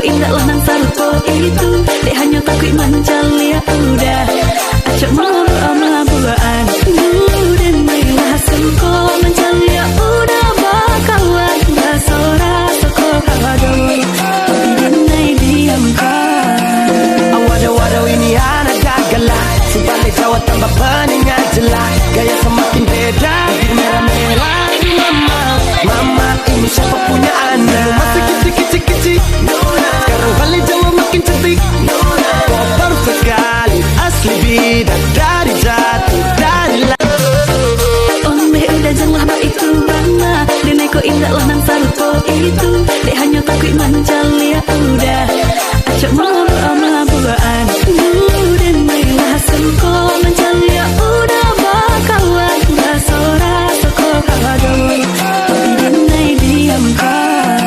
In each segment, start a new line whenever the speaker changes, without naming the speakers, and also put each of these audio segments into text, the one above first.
indah lah nang sarupo itu dek hanya takut mancal ya udah acak mau amabuan dan marilah sengko mancal ya udah bakawan basora soko hado dinai diamkan
awada-wada ini anak gagala sebalik Jawa tambah peningan jelas gaya semakin beda merah-merah mama ini siapa punya anak masih kecil-kecil sekarang balik Jawa makin cantik kau perfect sekali asli bidadari jatuh dari
ombe udah janganlah bak itu bana dinai kok indah lah nang sarupo itu dek hanya takut mancal ya udah acak mau amabuan dan marilah sengko mancal ya udah bakawan basora soko hado dinai diamkan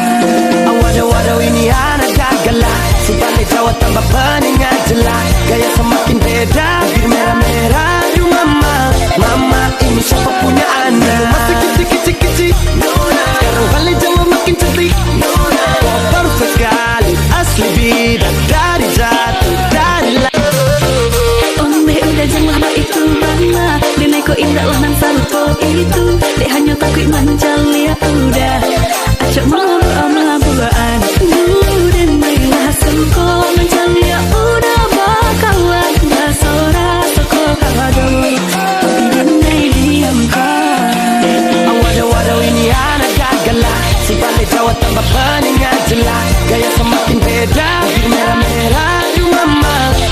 awada-wada ini anak gagala sebalik Jawa tambah peningan jelas gaya semakin beda merah-merah mama ini siapa punya anak masih kecil-kecil sekarang balik Jawa makin cantik kau perfect sekali asli bidadari jatuh dari
ombe udah janganlah bak itu bana dinai kok indah lah nang sarupo itu dek hanya takut mancal ya udah acak mau amabuan dan marilah sengko mancal ya udah bakawan basora soko hado dinai diamkan
awada-wada ini anak gagala sebalik Jawa tambah peningan jelas gaya semakin beda merah-merah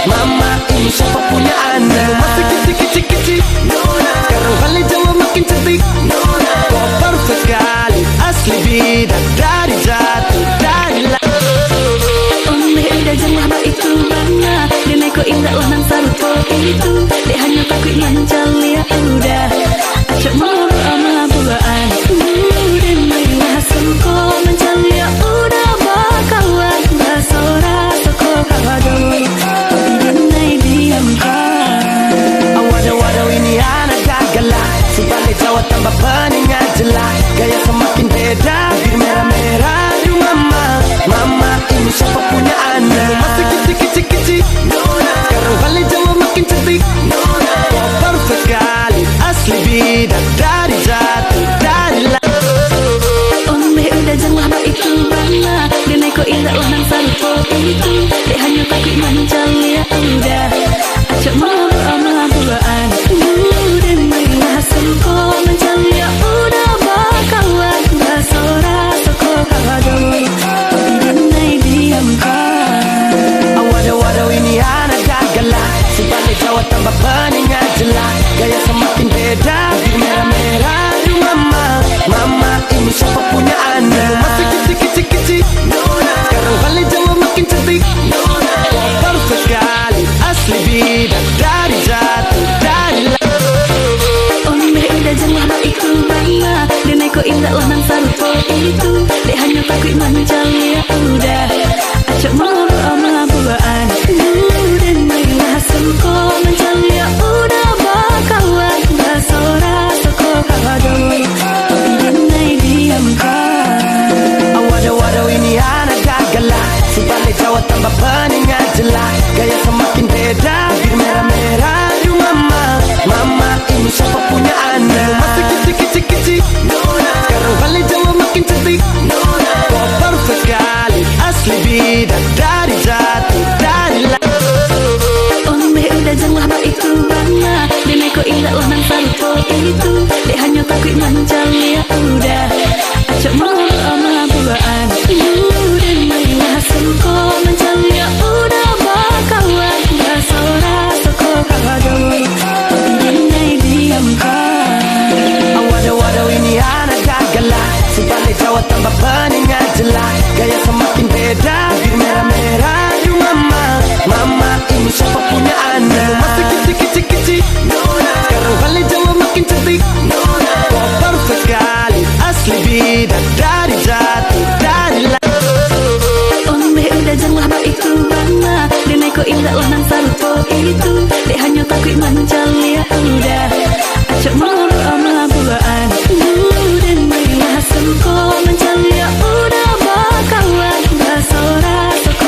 mama ini siapa punya anak masih kecil-kecil sekarang balik Jawa makin cantik kau perfect sekali asli bidadari jatuh dari
ombe udah janganlah bak itu bana dinai kok indah lah nang sarupo itu dek hanya takut mancal ya udah acak mau amabuan dan marilah sengko mancal ya udah bakawan basora soko hado dinai diamkan
awada-wada ini anak gagala sebalik Jawa tambah peningan jelas gaya semakin beda merah-merah mama ini siapa punya anak masih kecil-kecil sekarang balik Jawa makin cantik kau perfect sekali asli bidadari jatuh dari
ombe udah janganlah bak itu bana dinai kok indah lah nang sarupo itu dek hanya takut mancal ya udah acak mau amabuan dan marilah sengko mancal ya udah bakawan basora soko hado dinai diamkan
awada-wada ini anak gagala sebalik Jawa tambah peningan jelas gaya semakin beda merah-merah mama ini siapa punya anak masih kecil-kecil sekarang balik Jawa makin cantik kau perfect sekali asli bidadari jatuh dari
ombe udah janganlah bak itu bana dinai kok indah lah nang sarupo itu dek hanya takut mancal ya udah acak mau amabuan dan marilah sengko mancal ya udah bakawan basora soko hado dinai diamkan
awada-wada ini anak gagala sebalik Jawa tambah peningan jelas gaya semakin beda merah-merah mama ini siapa punya anak masih kecil-kecil sekarang balik Jawa makin cantik kau perfect sekali asli bidadari jatuh dari
ombe udah janganlah bak itu bana dinai kok indah lah nang sarupo itu dek hanya takut mancal ya udah acak mau amabuan dan marilah sengko mancal ya udah bakawan basora soko hado dinai diamkan
awada-wada ini anak gagala sebalik Jawa tambah peningan jelas gaya semakin beda merah-merah mama ini siapa punya anak masih kecil-kecil sekarang balik Jawa makin cantik kau perfect sekali asli bidadari jatuh dari
ombe udah janganlah bak itu bana dinai kok indah lah nang sarupo itu dek hanya takut mancal ya udah acak mau amabuan dan marilah sengko mancal ya udah bakawan basora soko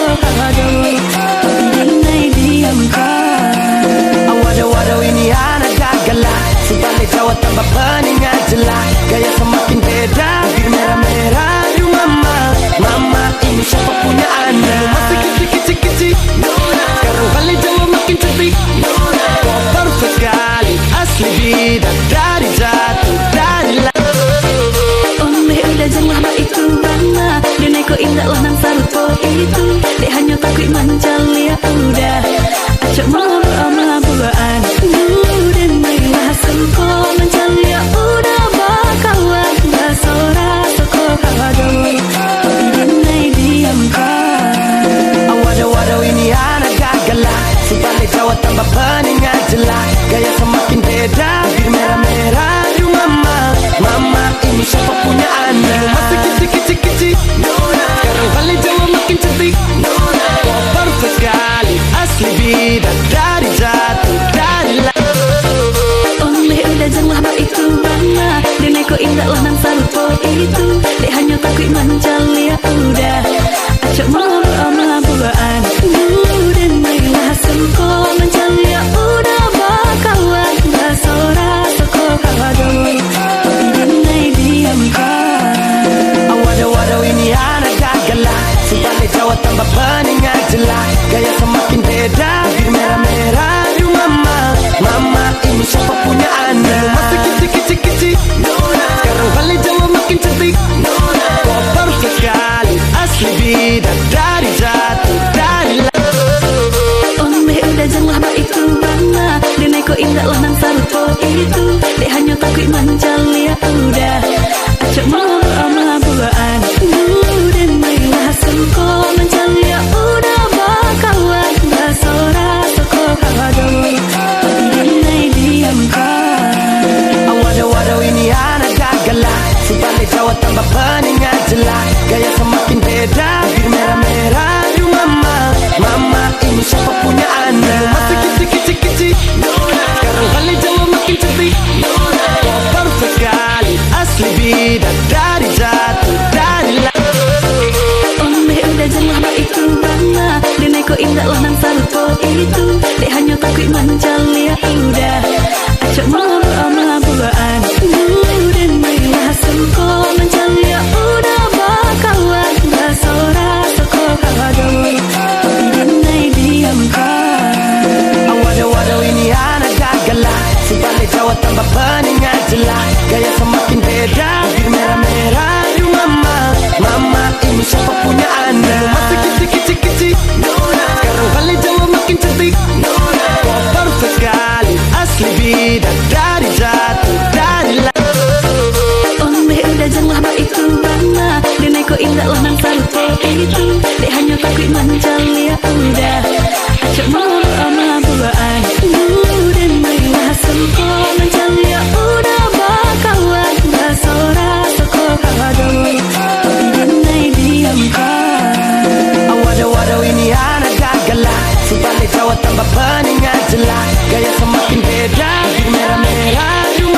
kok indah lah nang sarupo itu. Dek hanya takut mencalia udah. Acok mau buaan. Dan marilah sengko mencalia udah bakawan. Basora soko kawado. Dinai diam kan.
Waduh ini anak gagala. Sebalik Jawa tambah peningan jelas. Gaya semakin beda. Bir merah-merah. Aduh mama ini siapa punya anak? Masih kecil-kecil Nona. Sekarang balik Jawa makin cantik Nona. Kau perfect sekali. Asli bidadari jatuh dari
Ombe udah janganlah baik tu bangga. Denai kok indah lah nang sarupo itu. Dek hanya takut mencalia udah. Acok mau buaan. Dan marilah sengko mencalia udah bakawan. Basora soko kawado. Dinai diam kan.
Waduh ini anak gagala. Sebalik Jawa tambah peningan jelas. Gaya semakin beda. Bir merah-merah. Aduh mama ini siapa punya anak? Masih kecil-kecil Nona. Sekarang balik Jawa makin cantik Nona. Kau perfect sekali. Asli bidadari jatuh dari
Ombe udah janganlah baik tu bangga. Denai kok indah lah nang sarupo itu. Dek hanya takut mencalia udah. Acok mau buaan. Dan marilah sengko mencalia udah bakawan. Basora soko kawado. Dinai diam kan.
Waduh ini anak gagala. Sebalik Jawa tambah peningan jelas. Gaya semakin beda. Bir merah-merah. Aduh mama ini siapa punya anak? Masih kecil-kecil Nona. Sekarang balik Jawa makin cantik Nona. Kau perfect sekali. Asli bidadari jatuh dari
Ombe udah janganlah baik tu bangga. Denai kok indah lah nang sarupo itu. Dek hanya takut mencalia udah. Acok mau buaan. Dan marilah sengko mencalia udah bakawan. Basora soko kawado. Dinai diam kan.
Waduh ini anak gagala. Sebalik Jawa tambah peningan jelas. Gaya semakin beda. Bir merah-merah. Aduh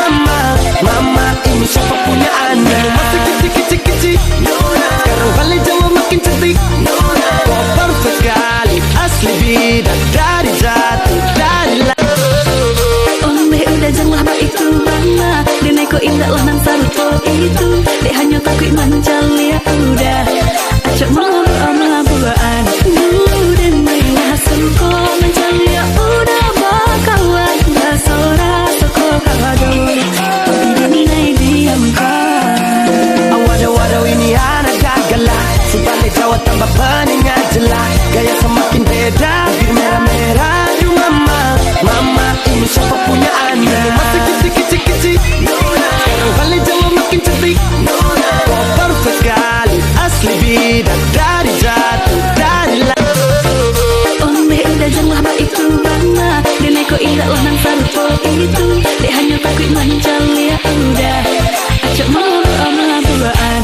mama ini siapa punya anak? Masih kecil-kecil Nona. Sekarang balik Jawa makin cantik Nona. Kau perfect sekali. Asli bidadari jatuh dari
Ombe udah janganlah baik tu bangga. Denai kok indah lah nang sarupo itu. Dek hanya takut mencalia udah. Acok mau buaan. Dan marilah sengko mencalia udah bakawan. Basora soko kawado. Dinai diam kan.
Waduh ini anak gagala. Sebalik Jawa tambah peningan jelas. Gaya semakin beda. Bir merah-merah. Aduh mama ini siapa punya anak? Masih kecil-kecil Nona. Sekarang balik Jawa makin cantik Nona. Kau perfect sekali. Asli bidadari jatuh dari
Ombe udah janganlah baik tu bangga. Denai kok indah lah nang sarupo itu. Dek hanya takut mencalia udah. Acok mau buaan.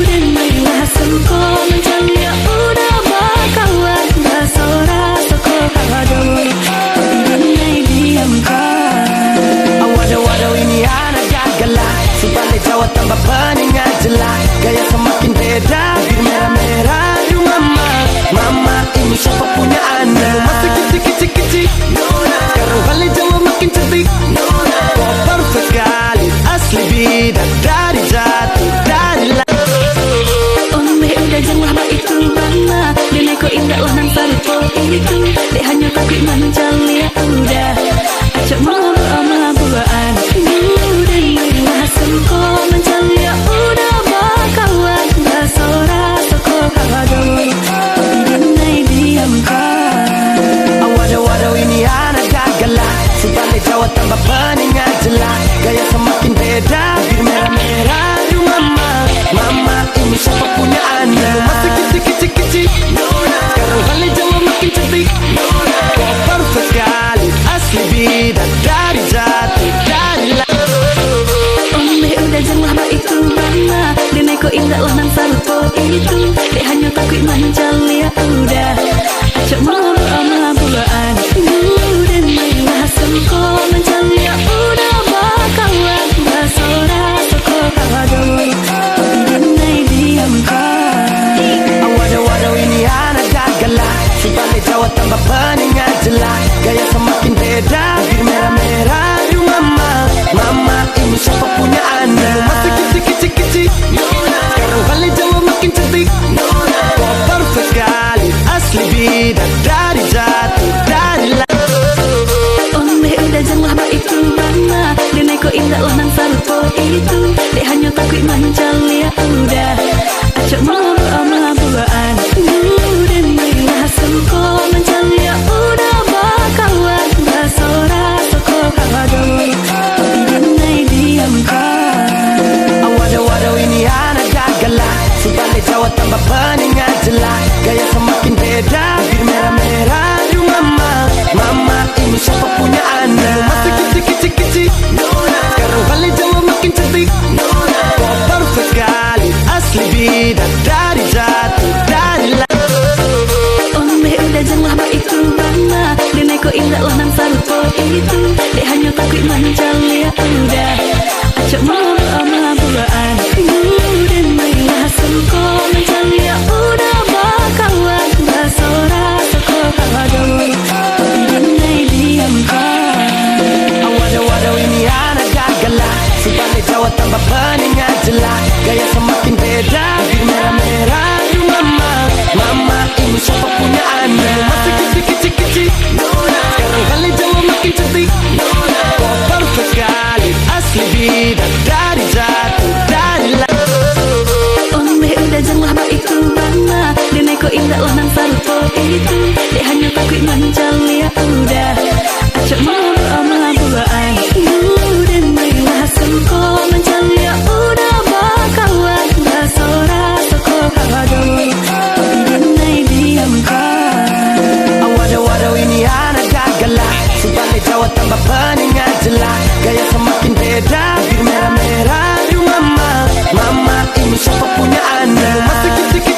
Dan marilah sengko mencalia udah bakawan. Basora soko kawado. Dinai diam kan.
Waduh ini anak gagala. Sebalik Jawa tambah peningan jelas. Gaya semakin beda. Bir merah-merah. Aduh mama ini siapa punya anak? Masih kecil-kecil Nona. Sekarang balik Jawa makin cantik Nona. Kau perfect sekali. Asli bidadari jatuh dari
Ombe udah janganlah baik tu bangga. Denai kok indah lah nang sarupo itu. Dek hanya takut mencalia udah. Acok mau buaan. Dan marilah sengko mencalia udah bakawan. Basora
tambah bening aja. Gaya semakin beda, bibir merah-merah. Aduh mama, mama ini siapa punya anak? Masih kecil-kecil